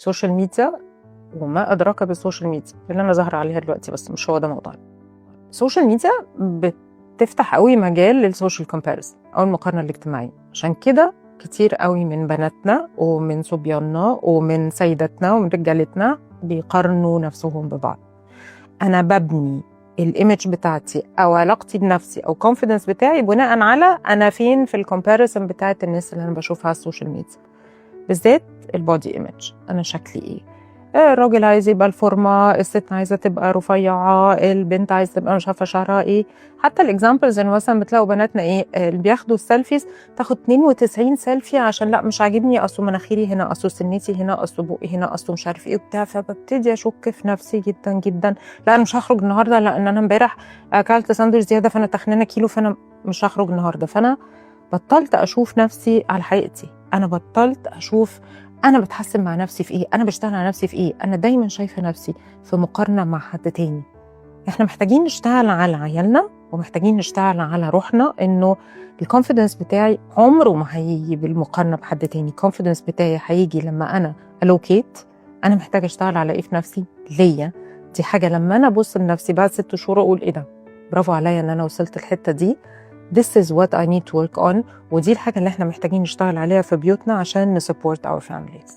السوشيال ميديا وما أدراك بالسوشيال ميديا اللي أنا ظاهرة عليها دلوقتي، بس مش هو ده موضوعنا. السوشيال ميديا بتفتح قوي مجال للسوشيال كومباريزن أو المقارنة الاجتماعية، عشان كده كتير قوي من بناتنا ومن صبياننا ومن سيداتنا ومن رجالتنا بيقارنوا نفسهم ببعض. أنا ببني الايمج بتاعتي أو علاقتي بنفسي أو confidence بتاعي بناء على أنا فين في الكومباريزن بتاعت الناس اللي أنا بشوفها على السوشيال ميديا، بالذات البودي ايمج. أنا شكلي إيه؟ الراجل عايز يبقى الفورمة، الست عايزة تبقى رفيعة، البنت عايزة تبقى مش عارفة شعرها ايه. حتى الاكزامبلز ان مثلا بتلاقوا بناتنا ايه اللي بياخدوا السيلفيز، تاخد 92 سيلفي عشان لا مش عاجبني اصل مناخيري هنا، اصل سنتي هنا، اصل بقي هنا، اصل مش عارف ايه وبتاع. فببتدي اشك في نفسي جدا جدا. لا انا مش هخرج النهارده لان انا امبارح اكلت ساندوتش زياده فانا تخنانه كيلو، فانا مش هخرج النهارده. فانا بطلت اشوف نفسي على حقيقتي، انا بطلت اشوف أنا بتحسن مع نفسي في إيه، أنا بشتغل على نفسي في إيه. أنا دايماً شايفة نفسي في مقارنة مع حد تاني. إحنا محتاجين نشتغل على عيالنا ومحتاجين نشتغل على روحنا، إنه الكونفيدنس بتاعي عمره ما هيجي بالمقارنة بحد تاني. الكونفيدنس بتاعي هيجي لما أنا ألوكيت أنا محتاجة أشتغل على إيه في نفسي ليا. دي حاجة لما أنا أبص لنفسي بعد 6 شهور أقول إيه ده، برافو عليا إن أنا وصلت الحتة دي. This is what I need to work on. ودي الحاجة اللي إحنا محتاجين نشتغل عليها في بيوتنا عشان نسبورت our families.